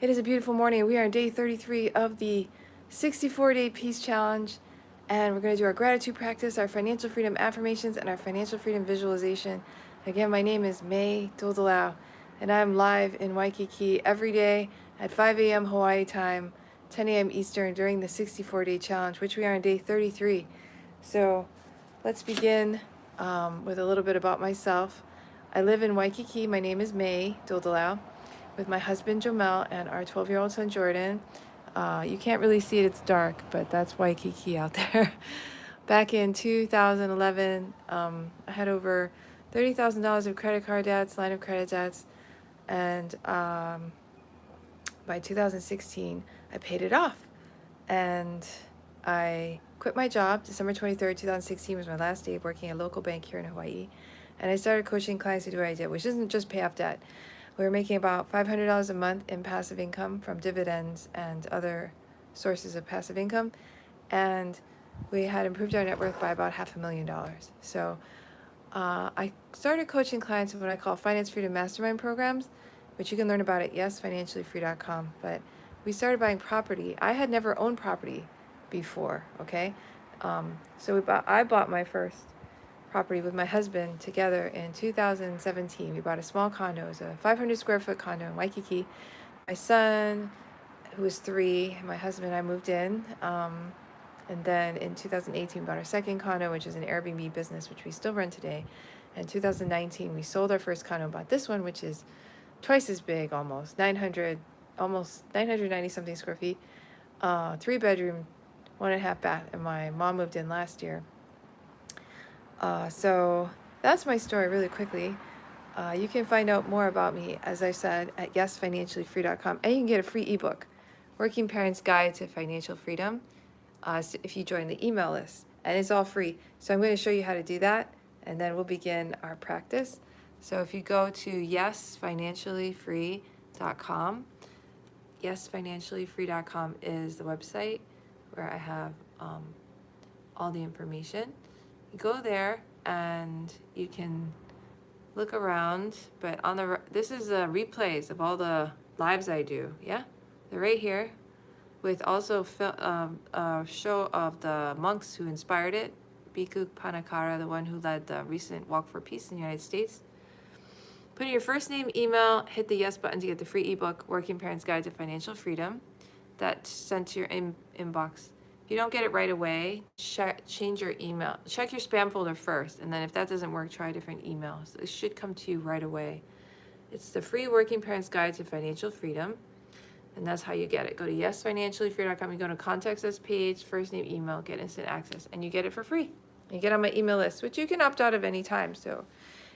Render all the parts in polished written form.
It is a beautiful morning. We are on day 33 of the 64-day Peace Challenge, and we're going to do our gratitude practice, our financial freedom affirmations, and our financial freedom visualization. Again, my name is May Doldalau, and I'm live in Waikiki every day at 5 a.m. Hawaii time, 10 a.m. Eastern during the 64-day challenge, which we are on day 33. So let's begin with a little bit about myself. I live in Waikiki. My name is May Doldalau, with my husband Jomel and our 12-year-old son Jordan. You can't really see it, it's dark, but that's Waikiki out there. Back in 2011, I had over $30,000 of credit card debts, line of credit debts, and by 2016, I paid it off. And I quit my job. December 23rd, 2016 was my last day working at a local bank here in Hawaii. And I started coaching clients to do what I did, which isn't just pay off debt. We were making about $500 a month in passive income from dividends and other sources of passive income. And we had improved our net worth by about $500,000. So I started coaching clients in what I call Finance Freedom Mastermind programs, which you can learn about at yesfinanciallyfree.com. But we started buying property. I had never owned property before, okay? So I bought my first property with my husband together in 2017. We bought a small condo. It was a 500 square foot condo in Waikiki. My son, who was 3, my husband and I moved in. And then in 2018, we bought our second condo, which is an Airbnb business, which we still run today. In 2019, we sold our first condo and bought this one, which is twice as big, almost 990 something square feet, 3-bedroom, 1.5 bath, and my mom moved in last year. So that's my story really quickly. You can find out more about me, as I said, at yesfinanciallyfree.com, and you can get a free ebook, Working Parents Guide to Financial Freedom, if you join the email list, and it's all free. So I'm going to show you how to do that, and then we'll begin our practice. So if you go to yesfinanciallyfree.com, yesfinanciallyfree.com is the website where I have all the information. You go there and you can look around, but this is replays of all the lives I do. Yeah, they're right here, with also a show of the monks who inspired it. Bhikkhu Panakara, the one who led the recent Walk for Peace in the United States. Put in your first name, email, hit the yes button to get the free ebook, Working Parents Guide to Financial Freedom. That's sent to your inbox. If you don't get it right away, change your email. Check your spam folder first, and then if that doesn't work, try a different email. So it should come to you right away. It's the free Working Parents Guide to Financial Freedom, and that's how you get it. Go to yesfinanciallyfree.com, you go to Contact Us page, first name, email, get instant access, and you get it for free. You get on my email list, which you can opt out of any time, so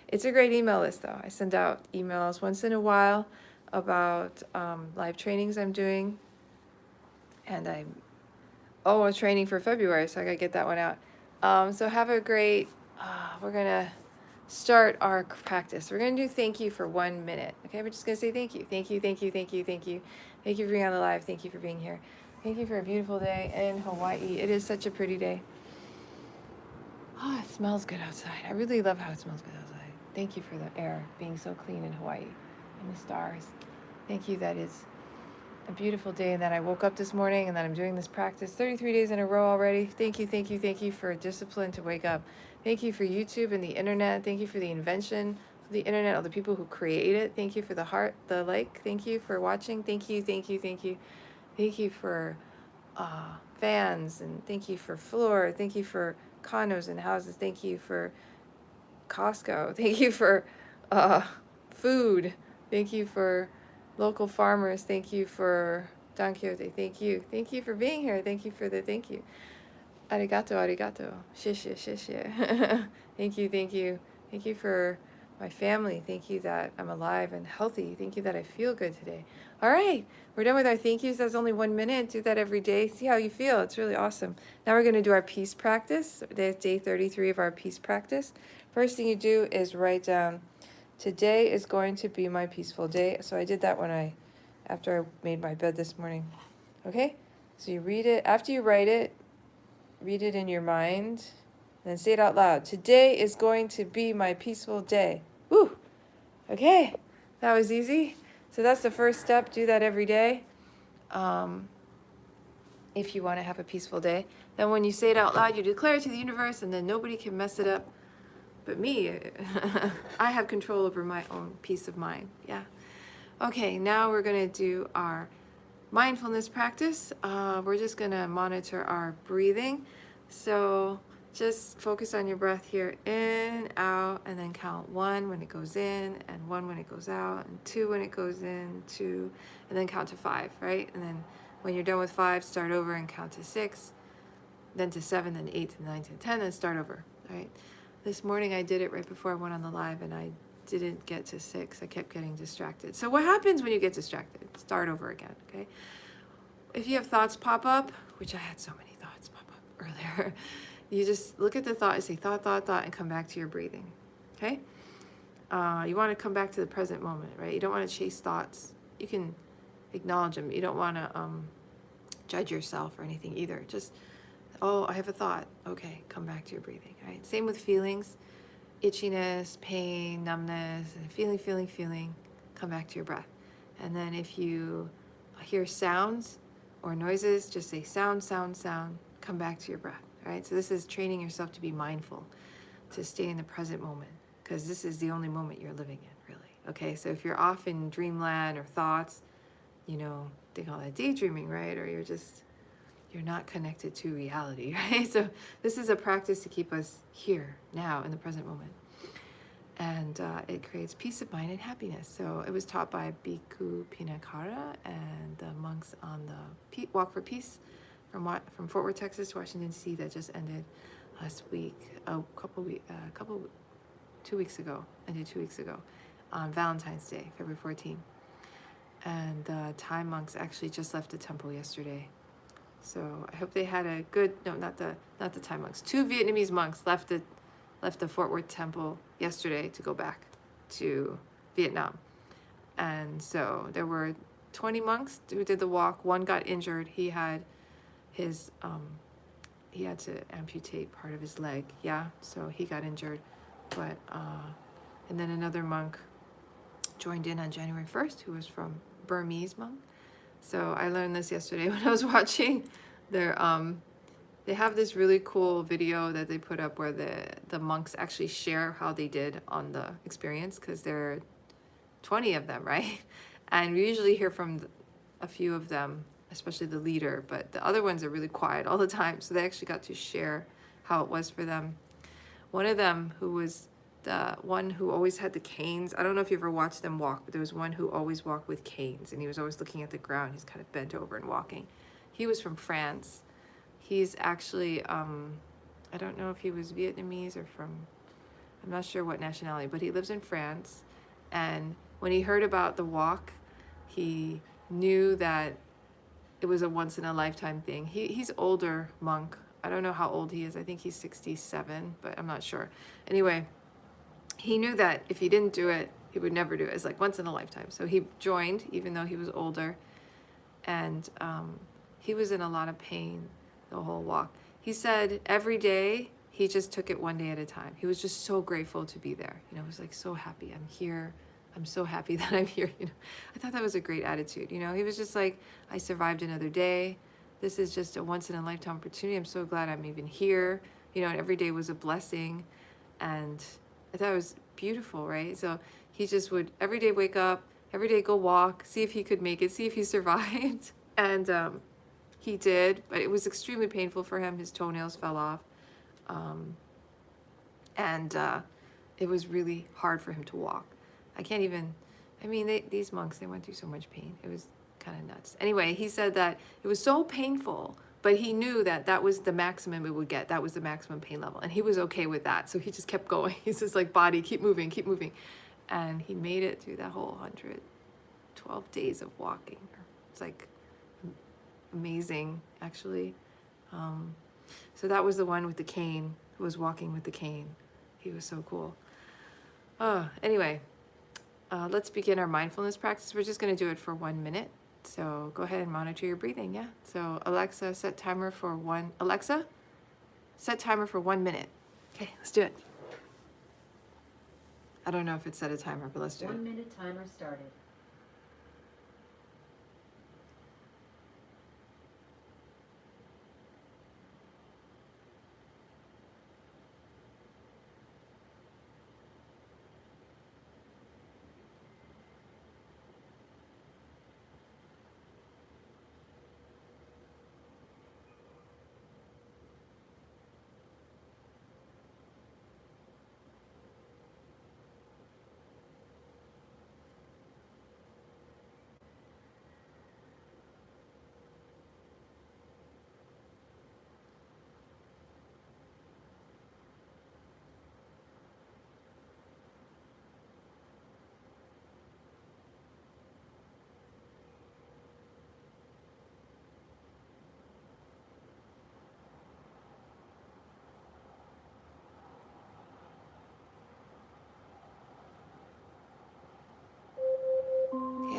it's a great email list, though. I send out emails once in a while about live trainings I'm doing. And I'm training for February, so I got to get that one out. So have a great, we're going to start our practice. We're going to do thank you for 1 minute. Okay, we're just going to say thank you. Thank you, thank you, thank you, thank you. Thank you for being on the live. Thank you for being here. Thank you for a beautiful day in Hawaii. It is such a pretty day. Oh, it smells good outside. I really love how it smells good outside. Thank you for the air being so clean in Hawaii and the stars. Thank you, that is a beautiful day, and that I woke up this morning and that I'm doing this practice 33 days in a row already. Thank you, thank you, thank you for discipline to wake up. Thank you for YouTube and the internet. Thank you for the invention of the internet, all the people who create it. Thank you for the heart, the like. Thank you for watching. Thank you, thank you, thank you. Thank you for fans, and thank you for floor. Thank you for condos and houses. Thank you for Costco. Thank you for food. Thank you for local farmers. Thank you for Don Quixote. Thank you. Thank you for being here. Thank you for the thank you. Arigato, arigato. Shishie, shishie. Thank you, thank you. Thank you for my family. Thank you that I'm alive and healthy. Thank you that I feel good today. All right, we're done with our thank yous. That's only 1 minute. Do that every day. See how you feel. It's really awesome. Now we're going to do our peace practice. That's day 33 of our peace practice. First thing you do is write down, today is going to be my peaceful day. So I did that after I made my bed this morning. Okay? So you read it. After you write it, read it in your mind, then say it out loud. Today is going to be my peaceful day. Woo! Okay, that was easy. So that's the first step. Do that every day. If you want to have a peaceful day. Then when you say it out loud, you declare it to the universe, and then nobody can mess it up but me. I have control over my own peace of mind. Yeah. Okay, now we're going to do our mindfulness practice. We're just going to monitor our breathing. So just focus on your breath here, in, out, and then count 1 when it goes in, and 1 when it goes out, and 2 when it goes in, 2, and then count to 5, right? And then when you're done with 5, start over and count to 6, then to 7, then 8, to 9, to 10, then start over, right? This morning I did it right before I went on the live, and I didn't get to 6. I kept getting distracted. So what happens when you get distracted? Start over again, okay? If you have thoughts pop up, which I had so many thoughts pop up earlier, you just look at the thought and say thought, and come back to your breathing, okay? You want to come back to the present moment, right? You don't want to chase thoughts. You can acknowledge them. You don't want to judge yourself or anything either. Just, oh, I have a thought. Okay, come back to your breathing, right? Same with feelings, itchiness, pain, numbness, and feeling, come back to your breath. And then if you hear sounds or noises, just say sound, come back to your breath, right? So this is training yourself to be mindful, to stay in the present moment, because this is the only moment you're living in, really. Okay, so if you're off in dreamland or thoughts, they call that daydreaming, right? Or you're not connected to reality, right? So this is a practice to keep us here, now, in the present moment. And it creates peace of mind and happiness. So it was taught by Bhikkhu Pinakara and the monks on the Walk for Peace from Fort Worth, Texas to Washington, D.C. that just ended last week, 2 weeks ago, on Valentine's Day, February 14th. And the Thai monks actually just left the temple yesterday. So I hope they had a good, no, not the Thai monks. 2 Vietnamese monks left the Fort Worth temple yesterday to go back to Vietnam. And so there were 20 monks who did the walk. 1 got injured. He had to amputate part of his leg. Yeah, so he got injured. But, and then another monk joined in on January 1st, who was from Burmese monk. So I learned this yesterday when I was watching they have this really cool video that they put up where the monks actually share how they did on the experience, because there are 20 of them, right? And we usually hear from a few of them, especially the leader, but the other ones are really quiet all the time. So they actually got to share how it was for them. One of them, who was the one who always had the canes, I don't know if you ever watched them walk, but there was one who always walked with canes, and he was always looking at the ground. He's kind of bent over and walking. He was from France. He's actually, I don't know if he was Vietnamese or I'm not sure what nationality, but he lives in France. And when he heard about the walk, he knew that it was a once-in-a-lifetime thing. He's older monk. I don't know how old he is. I think he's 67, but I'm not sure. Anyway, he knew that if he didn't do it, he would never do it. It's like once in a lifetime. So he joined, even though he was older. And he was in a lot of pain the whole walk. He said every day, he just took it one day at a time. He was just so grateful to be there. He was like, so happy I'm here. I'm so happy that I'm here. I thought that was a great attitude. He was just like, I survived another day. This is just a once in a lifetime opportunity. I'm so glad I'm even here. And every day was a blessing. And I thought it was beautiful, right? So he just would every day wake up, every day go walk, see if he could make it, see if he survived. And he did, but it was extremely painful for him. His toenails fell off. And it was really hard for him to walk. These monks, they went through so much pain. It was kind of nuts. Anyway, he said that it was so painful, but he knew that was the maximum it would get. That was the maximum pain level. And he was okay with that. So he just kept going. He's just like, body, keep moving. And he made it through that whole 112 days of walking. It's like amazing, actually. So that was the one with the cane, who was walking with the cane. He was so cool. Anyway, let's begin our mindfulness practice. We're just going to do it for 1 minute. So go ahead and monitor your breathing, yeah? So Alexa, set timer for 1 minute. Okay, let's do it. I don't know if it set a timer, but let's do it. 1 minute timer started.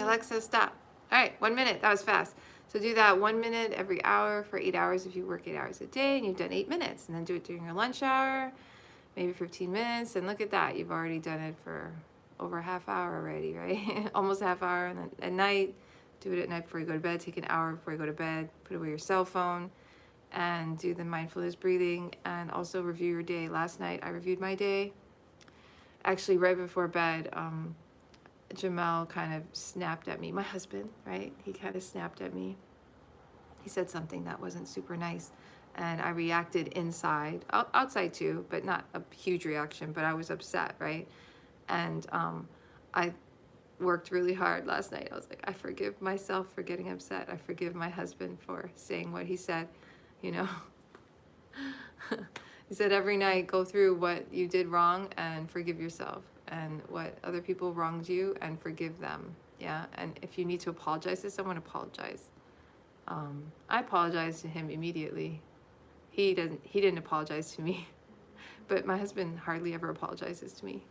Alexa, stop. All right, 1 minute. That was fast. So do that 1 minute every hour for 8 hours if you work 8 hours a day, and you've done 8 minutes. And then do it during your lunch hour, maybe 15 minutes. And look at that. You've already done it for over a half hour already, right? Almost a half hour. And then at night, do it at night before you go to bed. Take an hour before you go to bed. Put away your cell phone and do the mindfulness breathing, and also review your day. Last night, I reviewed my day. Actually, right before bed, Jamel kind of snapped at me. My husband, right? He kind of snapped at me. He said something that wasn't super nice, and I reacted inside, outside too, but not a huge reaction, but I was upset, right? And I worked really hard last night. I was like, I forgive myself for getting upset. I forgive my husband for saying what he said, you know. He said every night go through what you did wrong and forgive yourself, and what other people wronged you and forgive them. Yeah. And if you need to apologize to someone, apologize. I apologized to him immediately. He didn't apologize to me, but my husband hardly ever apologizes to me.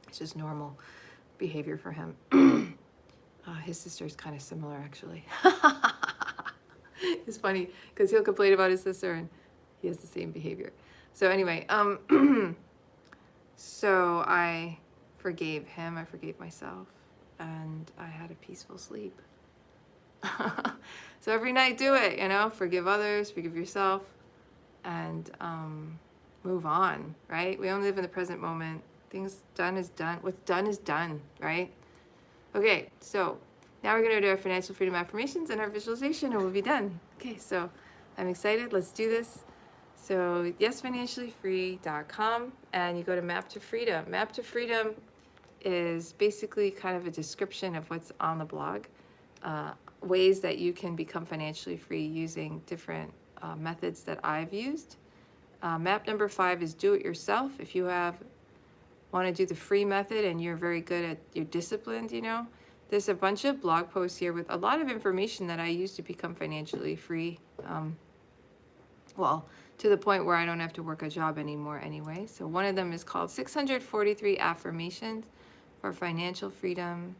It's just normal behavior for him. His sister is kind of similar, actually. It's funny because he'll complain about his sister and he has the same behavior. So anyway, so I forgave him, I forgave myself, and I had a peaceful sleep. So every night do it, you know, forgive others, forgive yourself, and move on, right? We only live in the present moment. Things done is done. What's done is done, right? Okay, so now we're going to do our financial freedom affirmations and our visualization, and we'll be done. Okay, so I'm excited. Let's do this. So yesfinanciallyfree.com, and you go to Map to Freedom. Map to Freedom is basically kind of a description of what's on the blog, ways that you can become financially free using different methods that I've used. Map number 5 is do it yourself. If you want to do the free method and you're very good at, you're disciplined, you know, there's a bunch of blog posts here with a lot of information that I use to become financially free. Well, to the point where I don't have to work a job anymore anyway. So one of them is called 643 Affirmations for Financial Freedom.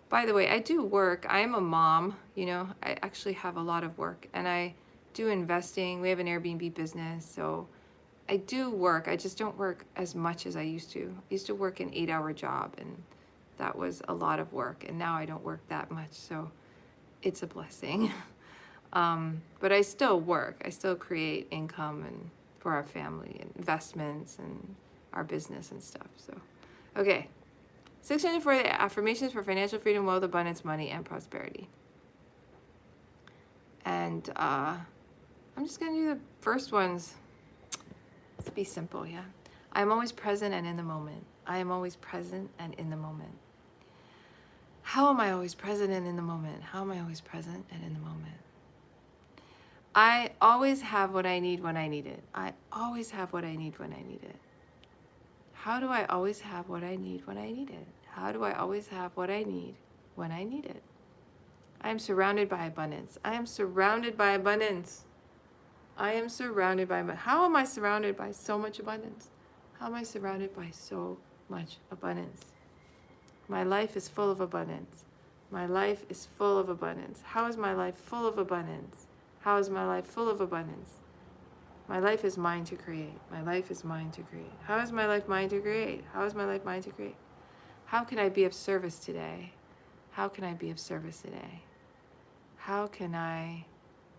By the way, I do work. I am a mom, you know, I actually have a lot of work, and I do investing. We have an Airbnb business, so I do work. I just don't work as much as I used to. I used to work an 8-hour job, and that was a lot of work, and now I don't work that much, so it's a blessing. But I still work. I still create income and for our family, and investments and our business and stuff. So, okay. 640 Affirmations for Financial Freedom, Wealth, Abundance, Money, and Prosperity. And I'm just going to do the first ones. Let's be simple, yeah? I am always present and in the moment. I am always present and in the moment. How am I always present and in the moment? How am I always present and in the moment? I always have what I need when I need it. I always have what I need when I need it. How do I always have what I need when I need it? How do I always have what I need when I need it? I am surrounded by abundance. I am surrounded by abundance. I am surrounded by abundance. How am I surrounded by so much abundance? How am I surrounded by so much abundance? My life is full of abundance. My life is full of abundance. How is my life full of abundance? How is my life full of abundance? My life is mine to create. My life is mine to create. How is my life mine to create? How is my life mine to create? How can I be of service today? How can I be of service today? How can I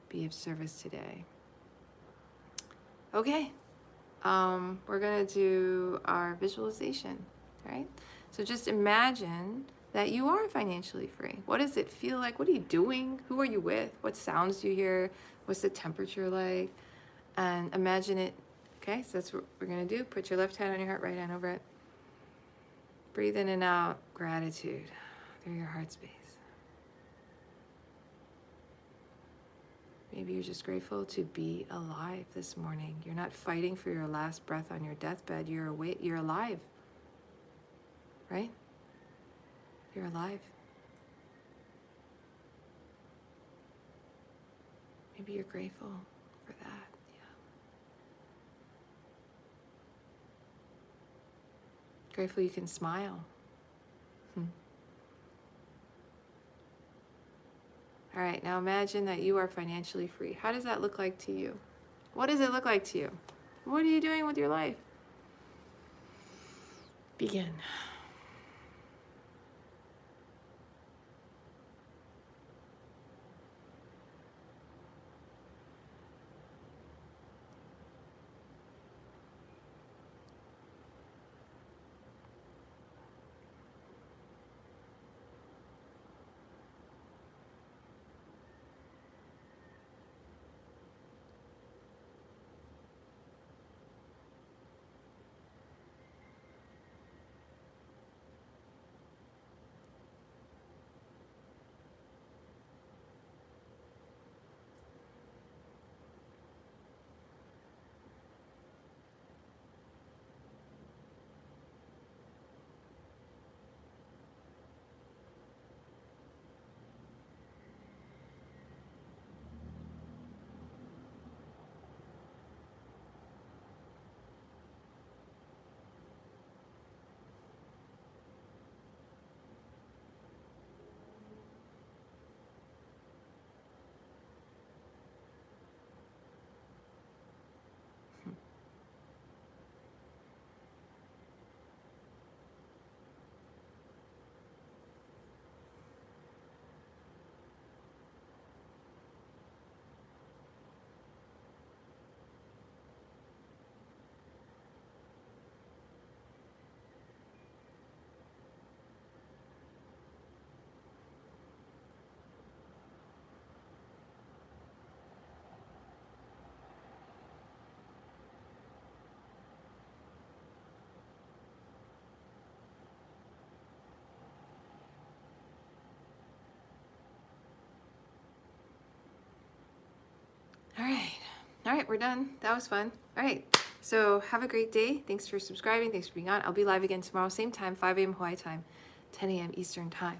be of service today? Okay, we're gonna do our visualization, right? So just imagine that you are financially free. What does it feel like? What are you doing? Who are you with? What sounds do you hear? What's the temperature like? And imagine it. Okay, so that's what we're gonna do. Put your left hand on your heart, right hand over it. Breathe in and out gratitude through your heart space. Maybe you're just grateful to be alive this morning. You're not fighting for your last breath on your deathbed. You're awake. You're alive, right? You're alive. Maybe you're grateful for that. Yeah. Grateful you can smile. All right, now imagine that you are financially free. How does that look like to you? What does it look like to you? What are you doing with your life? Begin. All right. All right, we're done. That was fun. All right. So have a great day. Thanks for subscribing. Thanks for being on. I'll be live again tomorrow, same time, 5 a.m. Hawaii time, 10 a.m. Eastern time.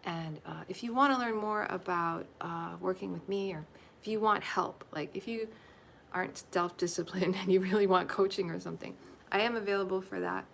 And if you want to learn more about working with me, or if you want help, like if you aren't self-disciplined and you really want coaching or something, I am available for that.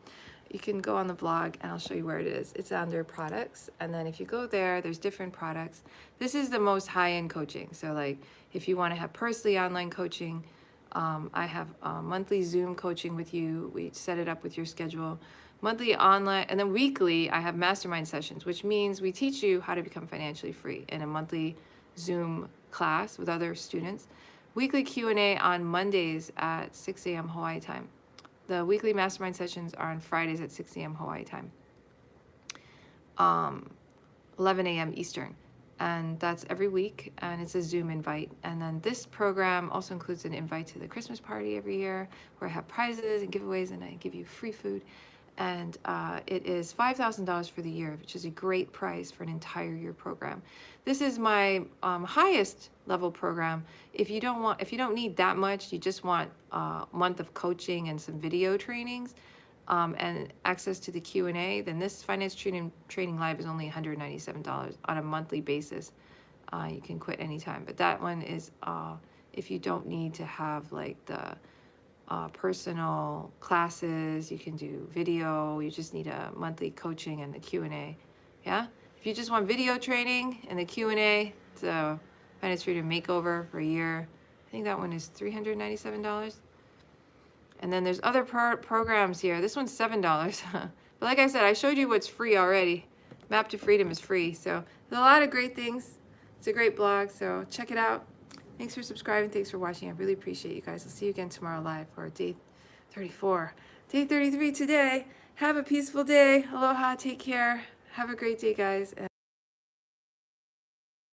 You can go on the blog and I'll show you where it is. It's under products. And then if you go there, there's different products. This is the most high-end coaching. So like if you want to have personally online coaching, I have monthly Zoom coaching with you. We set it up with your schedule. Monthly online, and then weekly, I have mastermind sessions, which means we teach you how to become financially free in a monthly Zoom class with other students. Weekly Q&A on Mondays at 6 a.m. Hawaii time. The weekly mastermind sessions are on Fridays at 6 a.m. Hawaii time, 11 a.m. Eastern. And that's every week, and it's a Zoom invite. And then this program also includes an invite to the Christmas party every year, where I have prizes and giveaways, and I give you free food. And it is $5,000 for the year, which is a great price for an entire year program. This is my highest level program. If you don't need that much, you just want a month of coaching and some video trainings, and access to the Q&A, then this finance training live is only $197 on a monthly basis. You can quit anytime, but that one is if you don't need to have like the personal classes, you can do video. You just need a monthly coaching and the Q&A. Yeah, if you just want video training and the Q&A, it's a finance freedom makeover for a year. I think that one is $397. And then there's other programs here. This one's $7. But like I said, I showed you what's free already. Map to Freedom is free. So there's a lot of great things. It's a great blog, so check it out. Thanks for subscribing. Thanks for watching. I really appreciate you guys. I'll see you again tomorrow live for day 34. Day 33 today. Have a peaceful day. Aloha. Take care. Have a great day, guys.